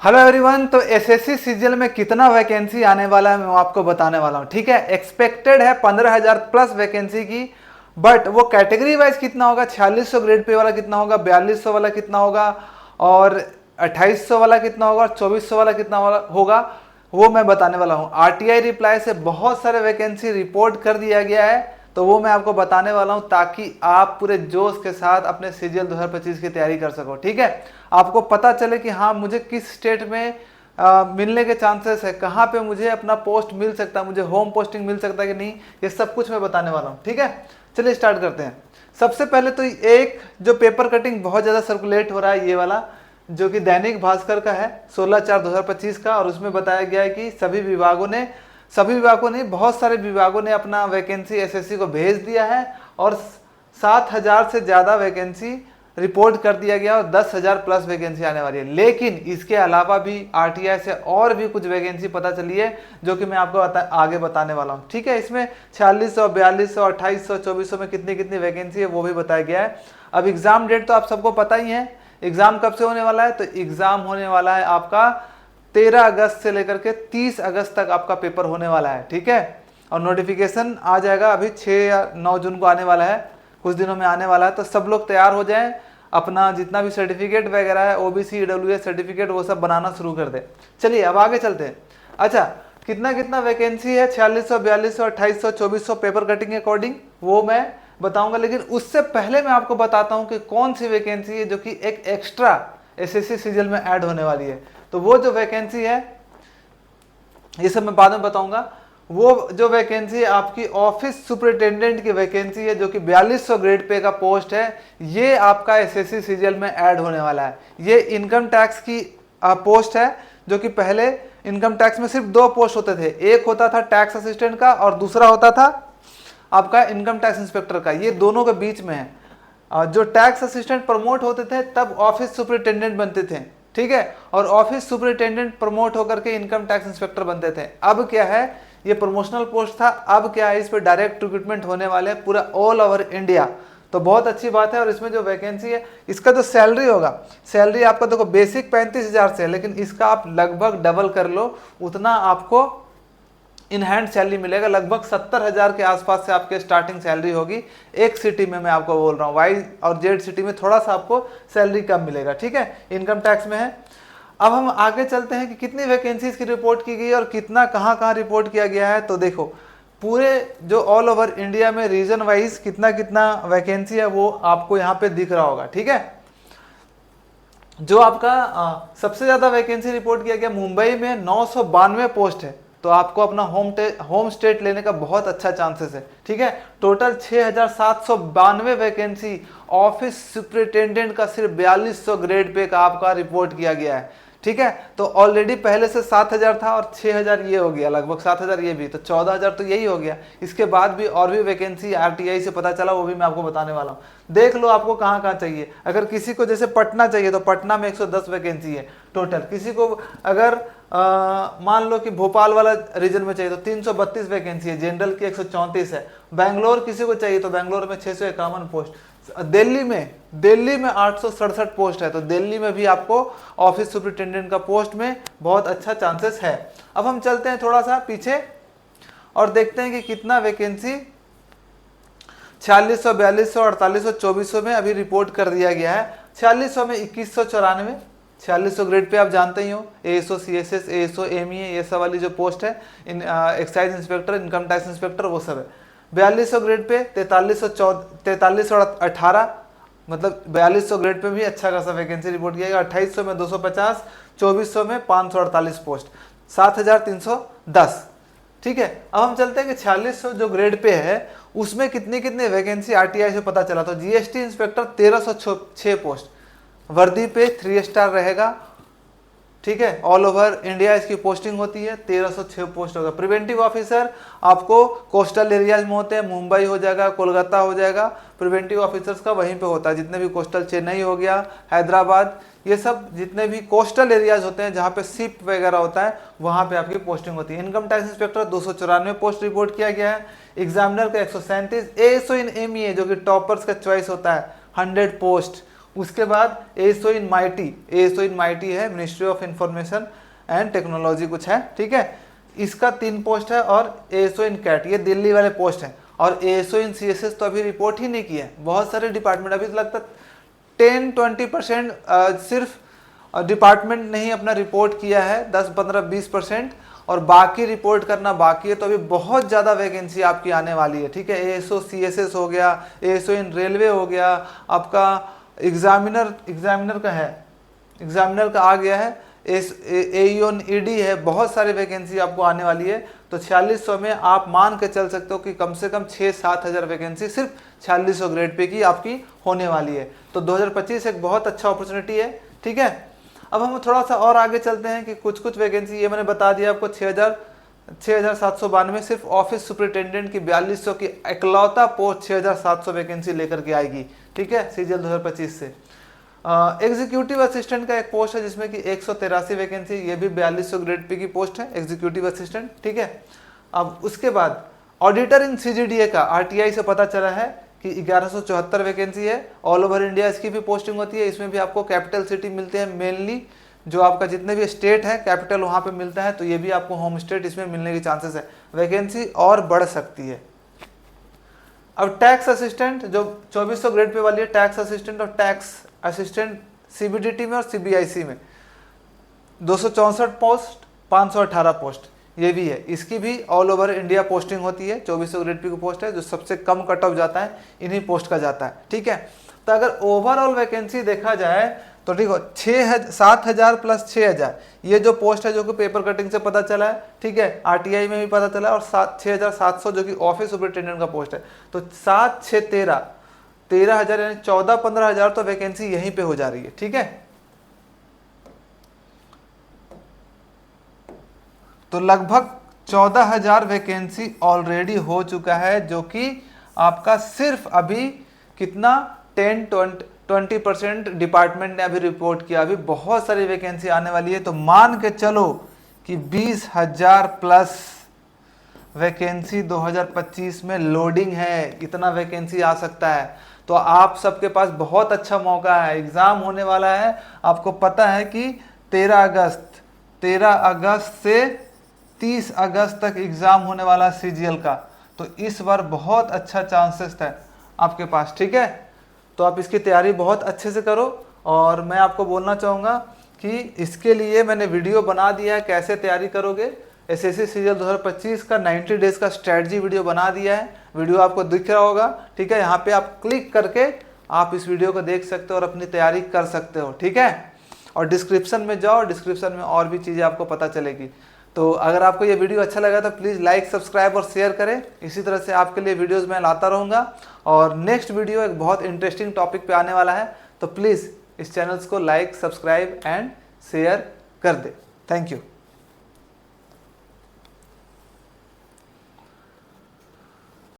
Hello everyone. तो SSC CGL में कितना वैकेंसी आने वाला है मैं आपको बताने वाला हूँ। ठीक है, एक्सपेक्टेड है 15,000 प्लस वैकेंसी की, बट वो कैटेगरी वाइज कितना होगा, 4600 ग्रेड पे वाला कितना होगा, 4200 वाला कितना होगा, और 2800 वाला कितना होगा, और 2400 वाला कितना होगा, वो मैं बताने वाला हूँ। आरटीआई रिप्लाई से बहुत सारे वैकेंसी रिपोर्ट कर दिया गया है, तो वो मैं आपको बताने वाला हूं ताकि आप पूरे जोश के साथ अपने सीजीएल 2025 की तैयारी कर सको। ठीक है, आपको पता चले कि हाँ मुझे किस स्टेट में मिलने के चांसेस है, कहाँ पे मुझे अपना पोस्ट मिल सकता है, मुझे होम पोस्टिंग मिल सकता है कि नहीं, ये सब कुछ मैं बताने वाला हूँ। ठीक है, चलिए स्टार्ट करते हैं। सबसे पहले तो एक जो पेपर कटिंग बहुत ज़्यादा सर्कुलेट हो रहा है, ये वाला जो कि दैनिक भास्कर का है 16/4/2025 का, और उसमें बताया गया है कि सभी विभागों ने बहुत सारे विभागों ने अपना वैकेंसी एसएससी को भेज दिया है, और 7,000 से ज़्यादा वैकेंसी रिपोर्ट कर दिया गया, और 10,000 प्लस वैकेंसी आने वाली है। लेकिन इसके अलावा भी आरटीआई से और भी कुछ वैकेंसी पता चली है जो कि मैं आपको आगे बताने वाला हूँ। ठीक है, इसमें 4600, 4200, 2800, 2400 में कितनी कितनी वैकेंसी है वो भी बताया गया है। अब एग्जाम डेट तो आप सबको पता ही है, एग्जाम कब से होने वाला है, तो एग्जाम होने वाला है आपका 13 अगस्त से लेकर के 30 अगस्त तक आपका पेपर होने वाला है। ठीक है, और नोटिफिकेशन आ जाएगा अभी 6 या 9 जून को आने वाला है, कुछ दिनों में आने वाला है। तो सब लोग तैयार हो जाएं, अपना जितना भी सर्टिफिकेट वगैरह है, ओबीसी ईडब्ल्यूएस सर्टिफिकेट, वो सब बनाना शुरू कर दे। चलिए अब आगे चलते हैं। अच्छा, कितना कितना वैकेंसी है 4600, 4200, 2800, 2400 पेपर कटिंग के अकॉर्डिंग, वो मैं बताऊंगा। लेकिन उससे पहले मैं आपको बताता हूं कि कौन सी वैकेंसी है जो कि एक एक्स्ट्रा एसएससी सीजीएल में ऐड होने वाली है। तो वो जो वैकेंसी है, ये सब मैं बाद में बताऊंगा। वो जो वैकेंसी है आपकी ऑफिस सुपरिटेंडेंट की वैकेंसी है, जो कि 4200 ग्रेड पे का पोस्ट है। ये आपका एसएससी सीजीएल में ऐड होने वाला है। ये इनकम टैक्स की पोस्ट है, जो कि पहले इनकम टैक्स में सिर्फ 2 पोस्ट होते थे, एक होता था टैक्स असिस्टेंट का और दूसरा होता था आपका इनकम टैक्स इंस्पेक्टर का। ये दोनों के बीच में है। जो टैक्स असिस्टेंट प्रमोट होते थे तब ऑफिस सुपरिटेंडेंट बनते थे। ठीक है, और ऑफिस सुपरिटेंडेंट प्रमोट होकर के इनकम टैक्स इंस्पेक्टर बनते थे। अब क्या है, ये प्रमोशनल पोस्ट था, अब क्या है, इस पर डायरेक्ट रिक्रूटमेंट होने वाले हैं पूरा ऑल ओवर इंडिया। तो बहुत अच्छी बात है। और इसमें जो वैकेंसी है, इसका जो सैलरी होगा, सैलरी आपका देखो बेसिक 35,000 से है, लेकिन इसका आप लगभग डबल कर लो, उतना आपको इन हैंड सैलरी मिलेगा। लगभग 70,000 के आसपास से आपके स्टार्टिंग सैलरी होगी। एक सिटी में मैं आपको बोल रहा हूँ, वाई और जेड सिटी में थोड़ा सा आपको सैलरी कम मिलेगा। ठीक है, इनकम टैक्स में है। अब हम आगे चलते हैं कि कितनी वैकेंसीज की रिपोर्ट की गई और कितना कहाँ कहाँ रिपोर्ट किया गया है। तो देखो, पूरे जो ऑल ओवर इंडिया में रीजन वाइज कितना कितना वैकेंसी है वो आपको यहाँ पे दिख रहा होगा। ठीक है, जो आपका सबसे ज्यादा वैकेंसी रिपोर्ट किया गया मुंबई में 992 पोस्ट है। तो आपको अपना होम स्टेट लेने का बहुत अच्छा चांसेस है। ठीक है, टोटल 6,792 वैकेंसी ऑफिस सुपरिटेंडेंट का सिर्फ 4200 ग्रेड पे का आपका रिपोर्ट किया गया है। ठीक है, तो ऑलरेडी पहले से 7,000 था और 6,000 ये हो गया, लगभग 7,000 ये भी, तो 14,000 तो यही हो गया। इसके बाद भी और भी वैकेंसी आरटीआई से पता चला, वो भी मैं आपको बताने वाला हूँ। देख लो आपको कहाँ कहाँ चाहिए। अगर किसी को जैसे पटना चाहिए तो पटना में 110 वैकेंसी है टोटल। किसी को अगर मान लो कि भोपाल वाला रीजन में चाहिए तो 332 वैकेंसी है, जनरल की 134 है। बैंगलोर किसी को चाहिए तो बैंगलोर में 651 पोस्ट। दिल्ली में 867 पोस्ट है। तो दिल्ली में भी आपको ऑफिस सुपरिटेंडेंट का पोस्ट में बहुत अच्छा चांसेस है। अब हम चलते हैं थोड़ा सा पीछे और देखते हैं कि कितना वैकेंसी 4600, 4200, 4800, 2400 में अभी रिपोर्ट कर दिया गया है। 4600 में 2194, 4600 ग्रेड पे आप जानते ही हो, एएसओ, सीएसएस, एएसओ, एमईए, ये सब वाली जो पोस्ट है, excise inspector, income tax inspector, वो सब है। 4200 ग्रेड पे 4318, मतलब 4200 ग्रेड पे भी अच्छा खासा वैकेंसी रिपोर्ट किया गया। 2800 में 250, 2400 में 548 पोस्ट, 7310। ठीक है, अब हम चलते हैं कि 4600 जो ग्रेड पे है उसमें कितनी कितनी वैकेंसी आरटीआई से पता चला। तो जीएसटी इंस्पेक्टर 1306 पोस्ट, वर्दी पे 3 स्टार रहेगा। ठीक है, ऑल ओवर इंडिया इसकी पोस्टिंग होती है, 1306 पोस्ट होगा। प्रिवेंटिव ऑफिसर आपको कोस्टल एरियाज में होते हैं, मुंबई हो जाएगा, कोलकाता हो जाएगा। प्रिवेंटिव ऑफिसर्स का वहीं पे होता है, जितने भी कोस्टल, चेन्नई हो गया, हैदराबाद, ये सब जितने भी कोस्टल एरियाज होते हैं जहाँ पे शिप वगैरह होता है, वहाँ पे आपकी पोस्टिंग होती है। Income tax inspector 294 post report किया गया है। एग्जामिनर का 137, एएसओ इन एमईए जो कि टॉपर्स का चॉइस होता है 100 पोस्ट, उसके बाद एएसओ इन माइटी है, ministry of information and technology कुछ है, ठीक है, इसका 3 पोस्ट है। और एएसओ इन कैट, ये दिल्ली वाले पोस्ट हैं। और एएसओ इन सीएसएस तो अभी रिपोर्ट ही नहीं किया है। बहुत सारे डिपार्टमेंट, अभी तो लगता 10-20% सिर्फ डिपार्टमेंट ने ही अपना रिपोर्ट किया है, 10-15-20%, और बाकी रिपोर्ट करना बाकी है। तो अभी बहुत ज़्यादा वैकेंसी आपकी आने वाली है, ठीक है। एएसओ सीएसएस हो गया, एएसओ इन रेलवे हो गया, आपका एग्जामिनर का है, एग्जामिनर का आ गया है, एईओ ईडी है। बहुत सारी वैकेंसी आपको आने वाली है। तो 4600 में आप मान के चल सकते हो कि कम से कम 6-7 हज़ार वैकेंसी सिर्फ 4600 ग्रेड पे की आपकी होने वाली है। तो 2025 एक बहुत अच्छा अपॉर्चुनिटी है, ठीक है। अब हम थोड़ा सा और आगे चलते हैं कि कुछ वैकेंसी, ये मैंने बता दिया आपको, 6792 सिर्फ ऑफिस सुपरिटेंडेंट की 4200 की इकलौता पोस्ट 6700 वैकेंसी लेकर के आएगी, ठीक है, सीजीएल 2025 से। एग्जीक्यूटिव असिस्टेंट का एक पोस्ट है जिसमें कि 183 वैकेंसी, ये भी 4200 ग्रेड पे की पोस्ट है, एग्जीक्यूटिव असिस्टेंट, ठीक है। अब उसके बाद ऑडिटर इन सीजीडीए का आरटीआई से पता चला है कि 1174 वैकेंसी है। ऑल ओवर इंडिया इसकी भी पोस्टिंग होती है। इसमें भी आपको कैपिटल सिटी मिलते हैं, मेनली जो आपका जितने भी स्टेट है कैपिटल वहाँ पे मिलता है। तो ये भी आपको होम स्टेट इसमें मिलने की चांसेस है, वैकेंसी और बढ़ सकती है। अब टैक्स असिस्टेंट जो 2400 ग्रेड पे वाली है, टैक्स असिस्टेंट और टैक्स असिस्टेंट सीबीडीटी में और सीबीआईसी में 264 पोस्ट, 518 पोस्ट ये भी है। इसकी भी ऑल ओवर इंडिया पोस्टिंग होती है। 2400 ग्रेड पी की पोस्ट है, जो सबसे कम कट ऑफ जाता है इन्हीं पोस्ट का जाता है, ठीक है। तो अगर ओवरऑल वैकेंसी देखा जाए तो ठीक हो 7,000 प्लस 6,000 ये जो पोस्ट है जो कि पेपर कटिंग से पता चला है, ठीक है, आरटीआई में भी पता चला है, और 6,700 जो कि ऑफिस सुपरिटेंडेंट का पोस्ट है। तो 7, 6, 13,000 यानी 14-15,000 तो वैकेंसी यहीं पे हो जा रही है, ठीक है। तो लगभग 14,000 वैकेंसी ऑलरेडी हो चुका है, जो कि आपका सिर्फ अभी कितना 10-20% डिपार्टमेंट ने अभी रिपोर्ट किया। अभी बहुत सारी वैकेंसी आने वाली है। तो मान के चलो कि 20,000 प्लस वैकेंसी 2025 में लोडिंग है, इतना वैकेंसी आ सकता है। तो आप सबके पास बहुत अच्छा मौका है, एग्ज़ाम होने वाला है। आपको पता है कि 13 अगस्त से 30 अगस्त तक एग्ज़ाम होने वाला है सीजीएल का। तो इस बार बहुत अच्छा चांसेस है आपके पास, ठीक है। तो आप इसकी तैयारी बहुत अच्छे से करो। और मैं आपको बोलना चाहूँगा कि इसके लिए मैंने वीडियो बना दिया है, कैसे तैयारी करोगे। एसएससी सीजीएल 2025 का 90 डेज़ का स्ट्रेटजी वीडियो बना दिया है। वीडियो आपको दिख रहा होगा, ठीक है। यहाँ पे आप क्लिक करके आप इस वीडियो को देख सकते हो और अपनी तैयारी कर सकते हो, ठीक है। और डिस्क्रिप्शन में जाओ, डिस्क्रिप्शन में और भी चीज़ें आपको पता चलेगी। तो अगर आपको ये वीडियो अच्छा लगा तो प्लीज़ लाइक, सब्सक्राइब और शेयर करें। इसी तरह से आपके लिए वीडियोस मैं लाता रहूँगा। और नेक्स्ट वीडियो एक बहुत इंटरेस्टिंग टॉपिक पे आने वाला है। तो प्लीज़ इस चैनल्स को लाइक, सब्सक्राइब एंड शेयर कर दे। Thank you.